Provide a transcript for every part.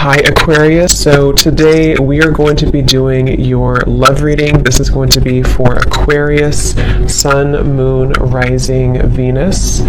Hi Aquarius, so today we are going to be doing your love reading. This is going to be for Aquarius, Sun, Moon, Rising, Venus.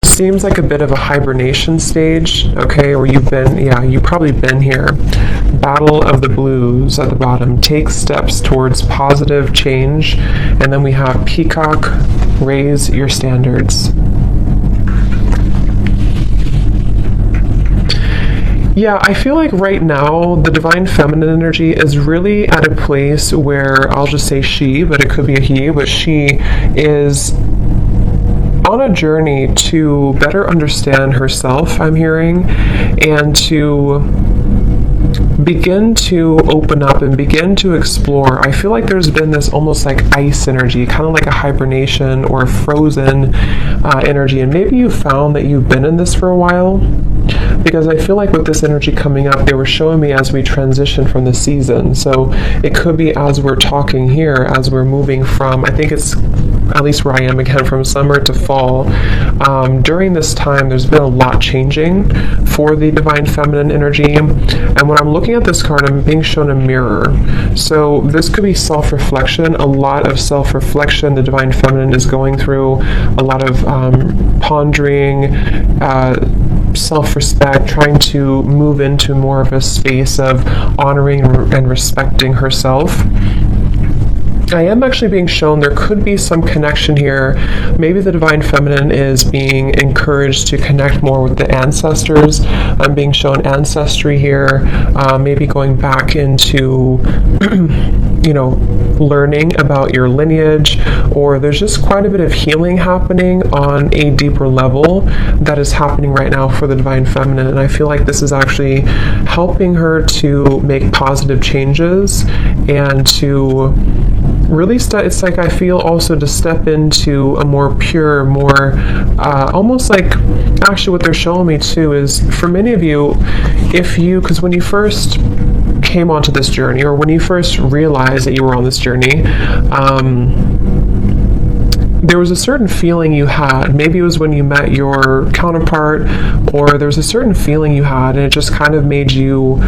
Seems like a bit of a hibernation stage, okay, or you've probably been here. Battle of the Blues at the bottom. Take steps towards positive change. And then we have Peacock, raise your standards. Yeah, I feel like right now the divine feminine energy is really at a place where, I'll just say she, but it could be a he, but she is on a journey to better understand herself, I'm hearing, and to begin to open up and begin to explore. I feel like there's been this almost like ice energy, kind of like a hibernation or a frozen energy, and maybe you found that you've been in this for a while, because I feel like with this energy coming up, they were showing me as we transition from the season. So it could be as we're talking here, as we're moving from, I think it's at least where I am again, from summer to fall. During this time, there's been a lot changing for the divine feminine energy. And when I'm looking at this card, I'm being shown a mirror. So this could be self-reflection, a lot of self-reflection the divine feminine is going through, a lot of pondering, self-respect, trying to move into more of a space of honoring and respecting herself. I am actually being shown there could be some connection here. Maybe the divine feminine is being encouraged to connect more with the ancestors. I'm being shown ancestry here, maybe going back into learning about your lineage, or there's just quite a bit of healing happening on a deeper level that is happening right now for the divine feminine. And I feel like this is actually helping her to make positive changes and to really it's like I feel also to step into a more pure, more almost like, actually what they're showing me too is for many of you, because when you first came onto this journey, or when you first realized that you were on this journey, there was a certain feeling you had. Maybe it was when you met your counterpart, or there was a certain feeling you had, and it just kind of made you,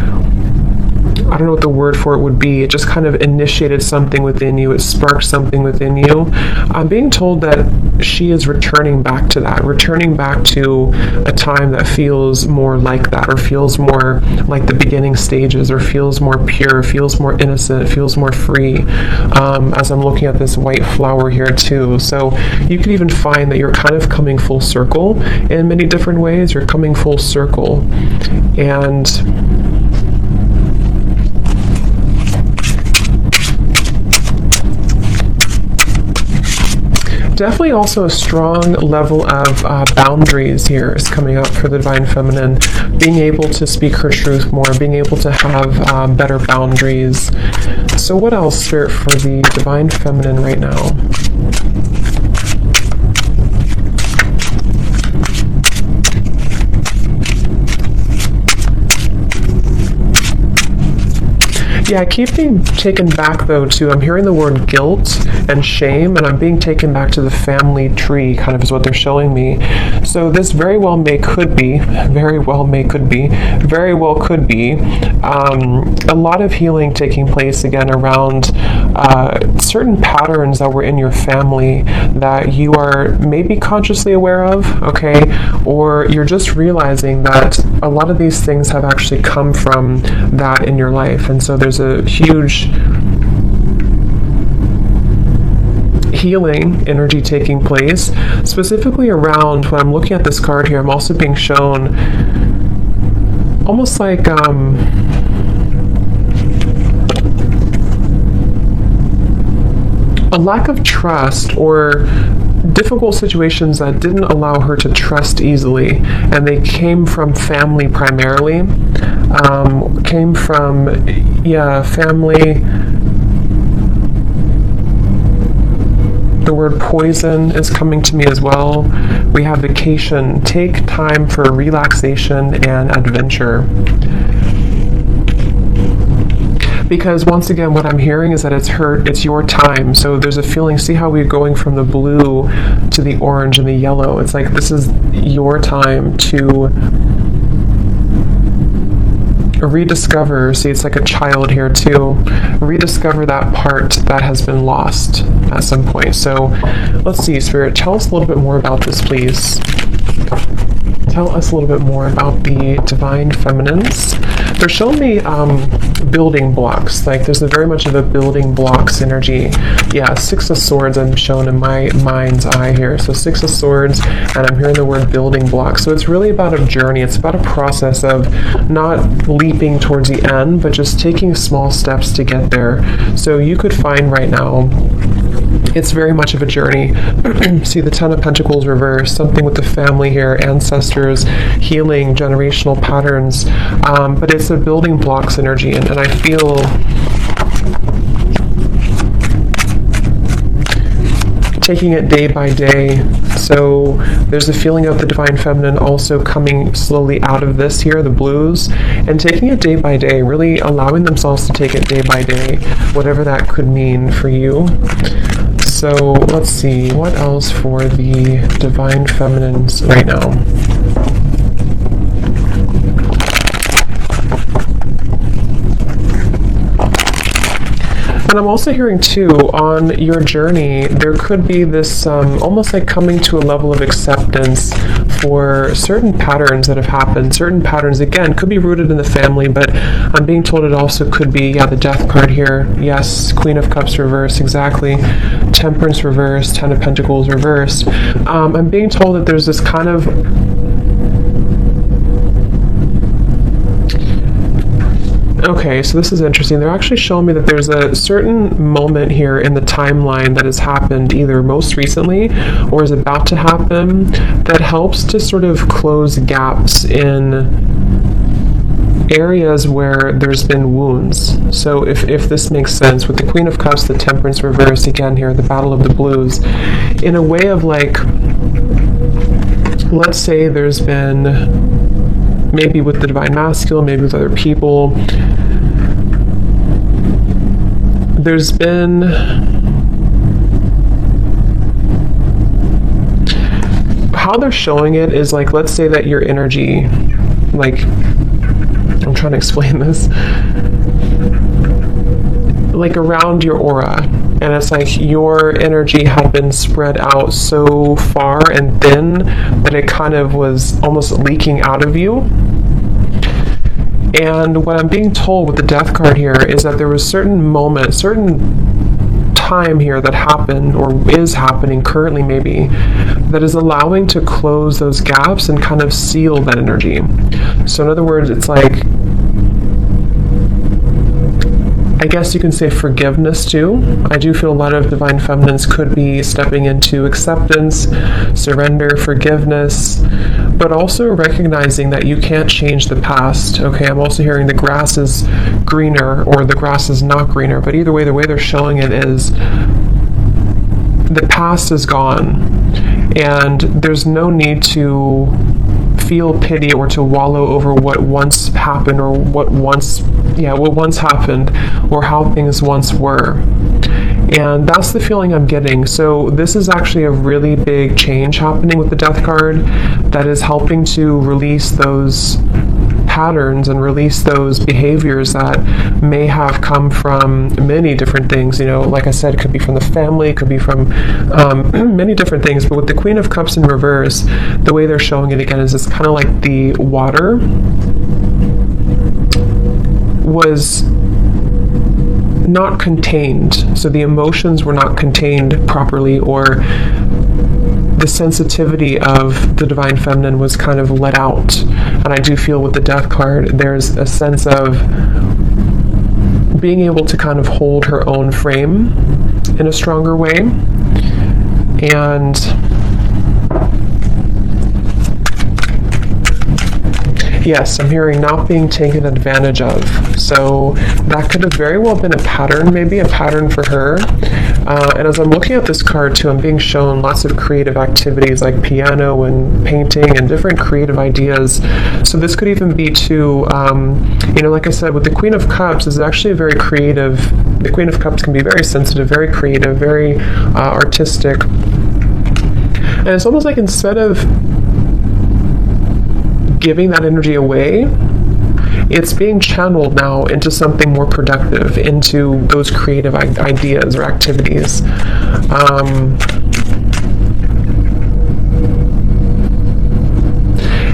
I don't know what the word for it would be. It just kind of initiated something within you. It sparked something within you. I'm being told that she is returning back to that, returning back to a time that feels more like that, or feels more like the beginning stages, or feels more pure, feels more innocent, feels more free, as I'm looking at this white flower here too. So you could even find that you're kind of coming full circle in many different ways. You're coming full circle. And definitely also a strong level of boundaries here is coming up for the divine feminine, being able to speak her truth more, being able to have better boundaries. So what else, Spirit, for the divine feminine right now? Yeah, I keep being taken back though to, I'm hearing the word guilt and shame, and I'm being taken back to the family tree, kind of is what they're showing me. So this very well could be a lot of healing taking place again around certain patterns that were in your family that you are maybe consciously aware of, okay, or you're just realizing that a lot of these things have actually come from that in your life. And so there's a huge healing energy taking place, specifically around, when I'm looking at this card here, I'm also being shown almost like a lack of trust, or difficult situations that didn't allow her to trust easily, and they came from family primarily, family. The word poison is coming to me as well. We have vacation. Take time for relaxation and adventure. because once again, what I'm hearing is that it's your time. So there's a feeling, see how we're going from the blue to the orange and the yellow. It's like this is your time to rediscover, see, it's like a child here too, rediscover that part that has been lost at some point. So let's see, Spirit, tell us a little bit more about this, please. Tell us a little bit more about the divine feminines. They're showing me building blocks. Like there's very much of a building blocks energy. Yeah, Six of Swords I'm shown in my mind's eye here. So Six of Swords, and I'm hearing the word building blocks. So it's really about a journey. It's about a process of not leaping towards the end, but just taking small steps to get there. So you could find right now, it's very much of a journey. See the Ten of Pentacles reversed, something with the family here, ancestors, healing, generational patterns, but it's a building blocks energy, and I feel taking it day by day. So there's a feeling of the divine feminine also coming slowly out of this here, the blues, and taking it day by day, really allowing themselves to take it day by day, whatever that could mean for you. So let's see, what else for the divine feminines right now? And I'm also hearing too, on your journey, there could be this almost like coming to a level of acceptance for certain patterns that have happened. Certain patterns, again, could be rooted in the family, but I'm being told it also could be, yeah, the Death card here. Yes, Queen of Cups reversed, exactly. Temperance reversed, Ten of Pentacles reversed. I'm being told that there's this kind of okay, so this is interesting. They're actually showing me that there's a certain moment here in the timeline that has happened either most recently or is about to happen that helps to sort of close gaps in areas where there's been wounds. So if this makes sense, with the Queen of Cups, the Temperance reversed, again here, the Battle of the Blues, in a way of like, let's say there's been, maybe with the Divine Masculine, maybe with other people, there's been how they're showing it is like, let's say that your energy, like, I'm trying to explain this, like around your aura, and it's like your energy had been spread out so far and thin that it kind of was almost leaking out of you. And what I'm being told with the Death card here is that there was certain moment, certain time here that happened or is happening currently maybe, that is allowing to close those gaps and kind of seal that energy. So in other words, it's like, I guess you can say forgiveness too. I do feel a lot of divine feminines could be stepping into acceptance, surrender, forgiveness, but also recognizing that you can't change the past. Okay, I'm also hearing the grass is greener or the grass is not greener, but either way, the way they're showing it is the past is gone and there's no need to feel pity or to wallow over what once happened or what once happened or how things once were. And that's the feeling I'm getting. So this is actually a really big change happening with the Death card that is helping to release those patterns and release those behaviors that may have come from many different things. You know, like I said, it could be from the family, it could be from many different things. But with the Queen of Cups in reverse, the way they're showing it again is it's kind of like the water was not contained. So the emotions were not contained properly, or the sensitivity of the divine feminine was kind of let out. And I do feel with the Death card, there's a sense of being able to kind of hold her own frame in a stronger way. And yes, I'm hearing not being taken advantage of. So that could have very well been a pattern, maybe a pattern for her. And as I'm looking at this card too, I'm being shown lots of creative activities like piano and painting and different creative ideas. So this could even be too, you know, like I said, with the Queen of Cups is actually a very creative, the Queen of Cups can be very sensitive, very creative, very artistic. And it's almost like instead of giving that energy away, it's being channeled now into something more productive, into those creative ideas or activities.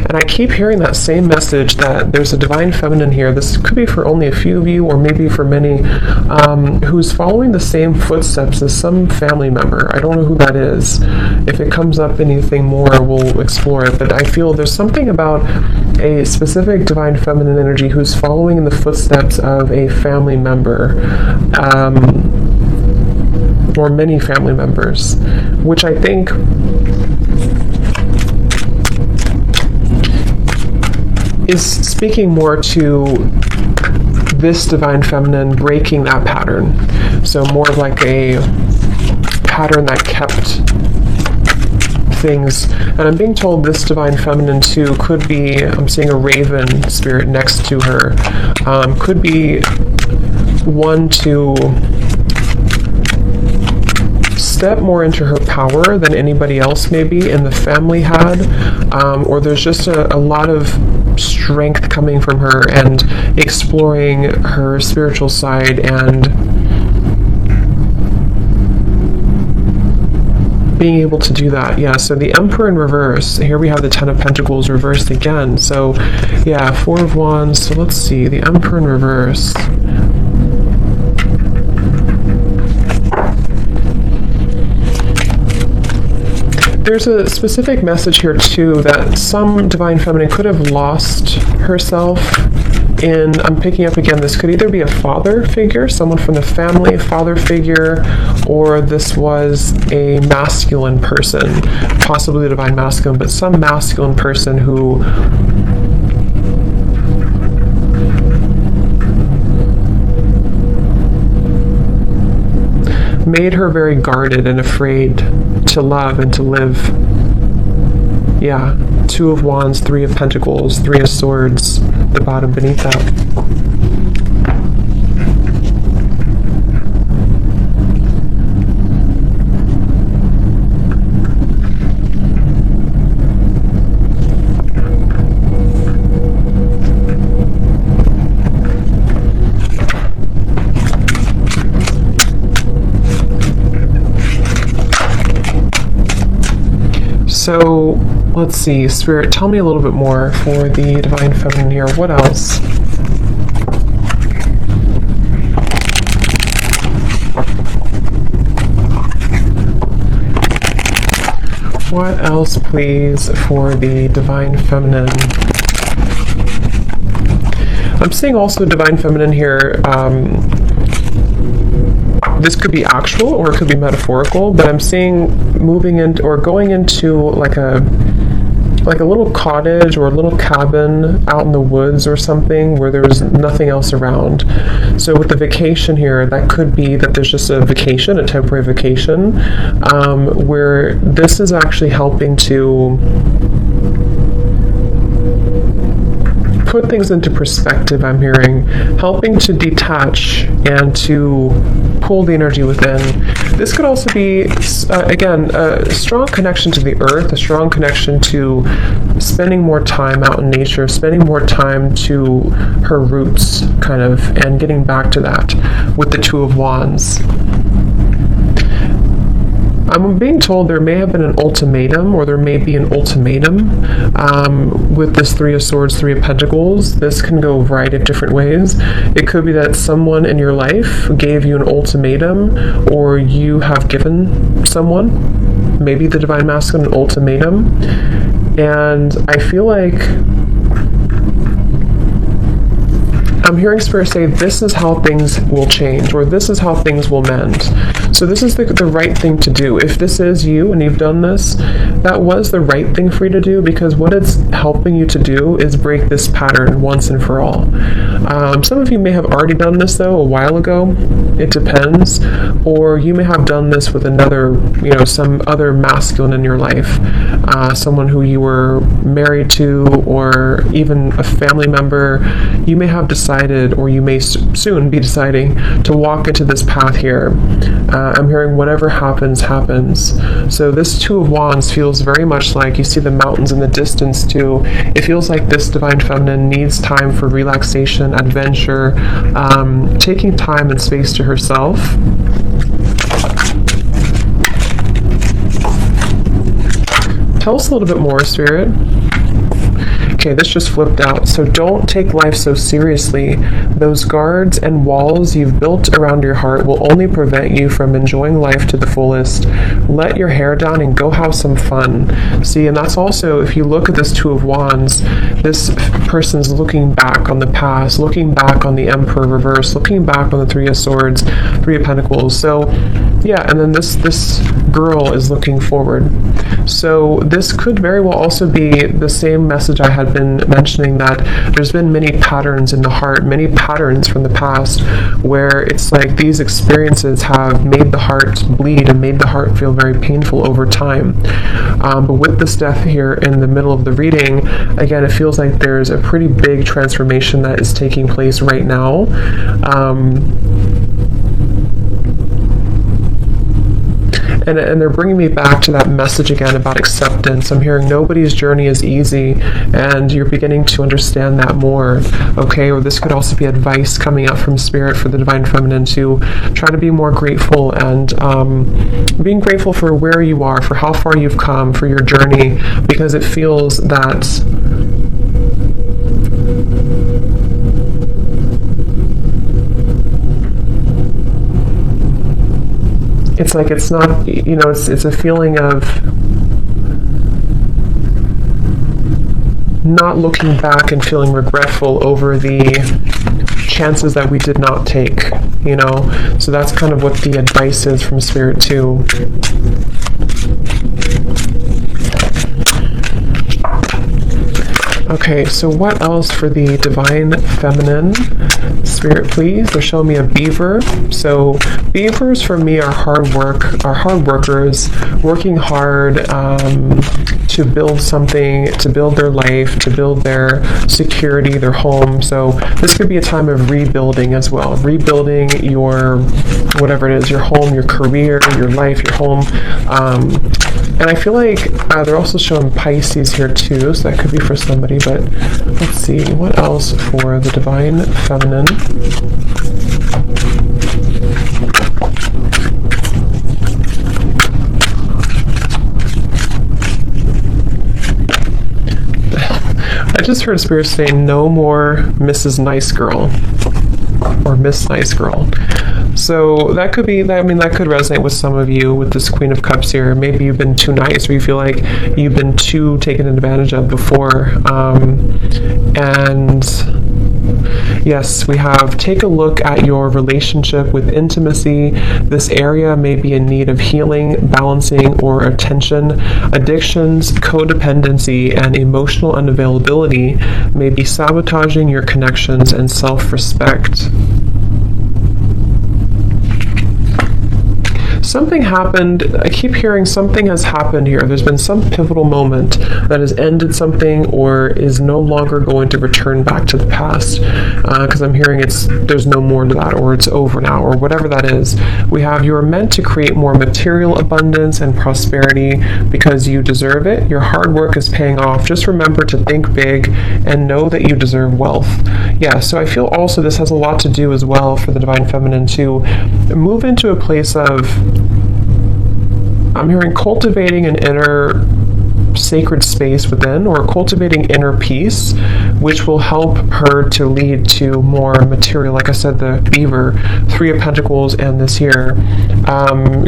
And I keep hearing that same message that there's a divine feminine here. This could be for only a few of you, or maybe for many, who's following the same footsteps as some family member. I don't know who that is. If it comes up anything more, we'll explore it. But I feel there's something about a specific divine feminine energy who's following in the footsteps of a family member, or many family members, which I think is speaking more to this divine feminine breaking that pattern. So more of like a pattern that kept things. And I'm being told this divine feminine too could be, I'm seeing a raven spirit next to her, could be one to step more into her power than anybody else maybe in the family had, or there's just a lot of strength coming from her and exploring her spiritual side and being able to do that. Yeah, so the Emperor in reverse. Here we have the Ten of Pentacles reversed again. So yeah, Four of Wands. So let's see, the Emperor in reverse. There's a specific message here too that some divine feminine could have lost herself in, I'm picking up again, this could either be a father figure, someone from the family, a father figure, or this was a masculine person, possibly a divine masculine, but some masculine person who made her very guarded and afraid to love and to live. Yeah, Two of Wands, Three of Pentacles, Three of Swords, the bottom beneath that. So let's see, Spirit, tell me a little bit more for the divine feminine here. What else? What else, please, for the divine feminine? I'm seeing also divine feminine here. This could be actual or it could be metaphorical, but I'm seeing moving into or going into like a little cottage or a little cabin out in the woods or something where there's nothing else around. So with the vacation here, that could be that there's just a vacation, a temporary vacation, where this is actually helping to put things into perspective. I'm hearing helping to detach and to pull the energy within. This could also be again a strong connection to the earth, a strong connection to spending more time out in nature, spending more time to her roots kind of, and getting back to that with the Two of Wands. I'm being told there may have been an ultimatum, or there may be an ultimatum with this Three of Swords, Three of Pentacles. This can go a variety of different ways. It could be that someone in your life gave you an ultimatum, or you have given someone, maybe the divine masculine, an ultimatum. And I feel like I'm hearing Spirit say this is how things will change, or this is how things will mend. So this is the right thing to do. If this is you and you've done this, that was the right thing for you to do, because what it's helping you to do is break this pattern once and for all. Some of you may have already done this though a while ago. It depends. Or you may have done this with another, some other masculine in your life, someone who you were married to, or even a family member. You may have decided decided, or you may soon be deciding to walk into this path here. I'm hearing whatever happens, happens. So this Two of Wands feels very much like, you see the mountains in the distance too. It feels like this Divine Feminine needs time for relaxation, adventure, taking time and space to herself. Tell us a little bit more, Spirit. Okay, this just flipped out. So don't take life so seriously. Those guards and walls you've built around your heart will only prevent you from enjoying life to the fullest. Let your hair down and go have some fun. See, and that's also, if you look at this Two of Wands, this person's looking back on the past, looking back on the Emperor reverse, looking back on the Three of Swords, Three of Pentacles. So yeah, and then this girl is looking forward. So this could very well also be the same message I had been mentioning, that there's been many patterns in the heart, many patterns from the past, where it's like these experiences have made the heart bleed and made the heart feel very painful over time. But with this death here in the middle of the reading, again, it feels like there's a pretty big transformation that is taking place right now. And they're bringing me back to that message again about acceptance. I'm hearing nobody's journey is easy, and you're beginning to understand that more, okay? Or this could also be advice coming out from Spirit for the Divine Feminine to try to be more grateful, and being grateful for where you are, for how far you've come, for your journey, because it feels that it's like it's not, you know, it's a feeling of not looking back and feeling regretful over the chances that we did not take, you know. So that's kind of what the advice is from Spirit too. Okay, so what else for the Divine Feminine? Spirit, please. They're showing me a beaver. So beavers for me are hard workers, working hard to build something, to build their life, to build their security, their home. So this could be a time of rebuilding as well. Rebuilding your, whatever it is, your home, your career, your life, your home. And I feel like they're also showing Pisces here too, so that could be for somebody, but let's see, what else for the Divine Feminine? I just heard Spirit say no more Mrs. Nice Girl or Miss Nice Girl. So that could be, I mean, that could resonate with some of you with this Queen of Cups here. Maybe you've been too nice, or you feel like you've been too taken advantage of before. And yes, we have, take a look at your relationship with intimacy. This area may be in need of healing, balancing, or attention. Addictions, codependency, and emotional unavailability may be sabotaging your connections and self-respect. Something happened, I keep hearing something has happened here. There's been some pivotal moment that has ended something or is no longer going to return back to the past. Because I'm hearing there's no more to that, or it's over now, or whatever that is. We have, you are meant to create more material abundance and prosperity because you deserve it. Your hard work is paying off. Just remember to think big and know that you deserve wealth. Yeah, so I feel also this has a lot to do as well for the Divine Feminine to move into a place of, I'm hearing cultivating an inner sacred space within, or cultivating inner peace, which will help her to lead to more material, like I said, the beaver, Three of Pentacles, and this here.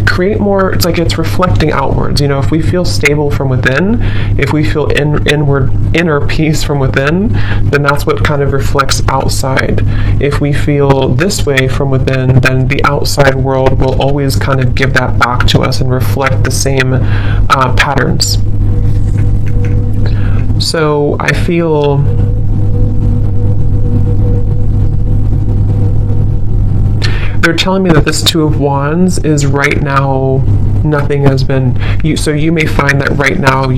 Create more, it's like it's reflecting outwards. You know, if we feel stable from within, if we feel inner peace from within, then that's what kind of reflects outside. If we feel this way from within, then the outside world will always kind of give that back to us and reflect the same patterns. So I feel they're telling me that this Two of Wands is right now, nothing has been, so you may find that right now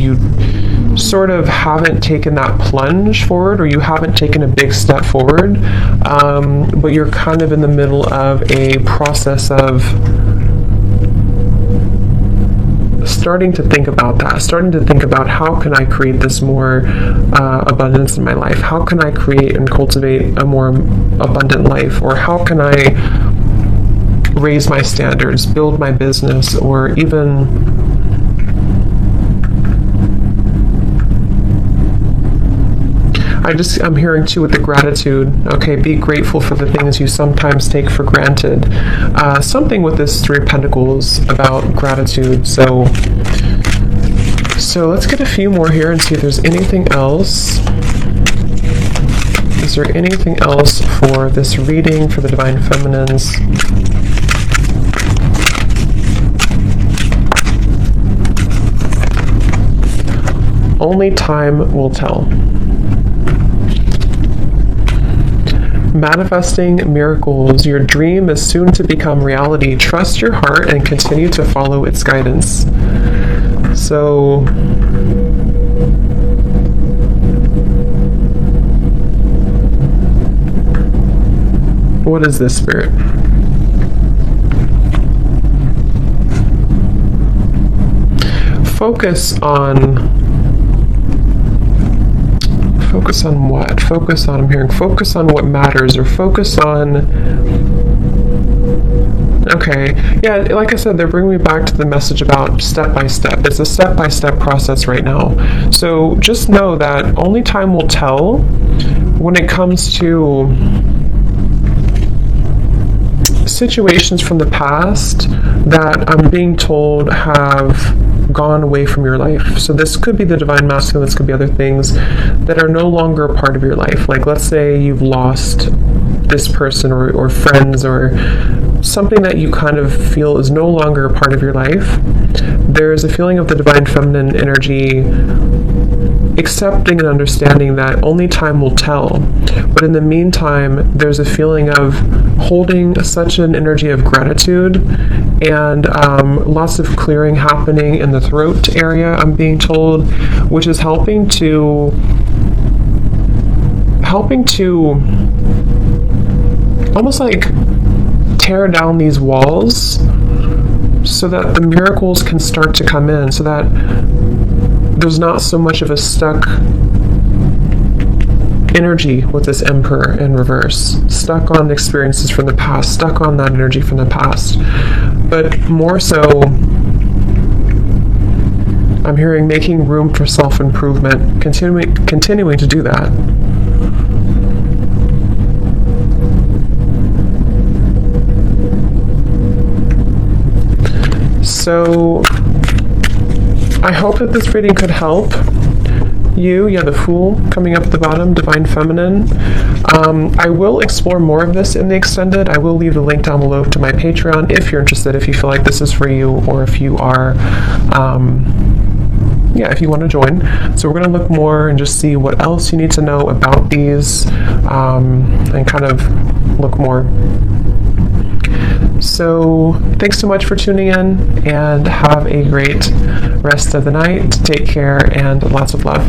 sort of haven't taken that plunge forward, or you haven't taken a big step forward, but you're kind of in the middle of a process of starting to think about that, starting to think about how can I create this more abundance in my life? How can I create and cultivate a more abundant life? Or how can I raise my standards, build my business, or even I'm hearing too with the gratitude, okay, be grateful for the things you sometimes take for granted. Something with this Three of Pentacles about gratitude. So let's get a few more here and see if there's anything else. Is there anything else for this reading for the Divine Feminines? Only time will tell. Manifesting miracles. Your dream is soon to become reality. Trust your heart and continue to follow its guidance. So, what is this, Spirit? Focus on what? Focus on, I'm hearing, focus on what matters, or focus on, okay, yeah, like I said, they're bringing me back to the message about step by step. It's a step-by-step process right now. So just know that only time will tell when it comes to situations from the past that I'm being told have gone away from your life. So this could be the Divine Masculine, this could be other things that are no longer a part of your life. Like, let's say you've lost this person or friends or something that you kind of feel is no longer a part of your life. There's a feeling of the Divine Feminine energy accepting and understanding that only time will tell. But in the meantime, there's a feeling of holding such an energy of gratitude and lots of clearing happening in the throat area, I'm being told, which is helping to almost like tear down these walls so that the miracles can start to come in, so that there's not so much of a stuck energy with this Emperor in reverse, stuck on experiences from the past, stuck on that energy from the past. But more so, I'm hearing making room for self-improvement, continuing to do that. So I hope that this reading could help you. Yeah, the Fool coming up at the bottom, Divine Feminine. I will explore more of this in the extended. I will leave the link down below to my Patreon if you're interested, if you feel like this is for you, or if you are, if you want to join. So we're going to look more and just see what else you need to know about these, and kind of look more. So thanks so much for tuning in, and have a great rest of the night. Take care and lots of love.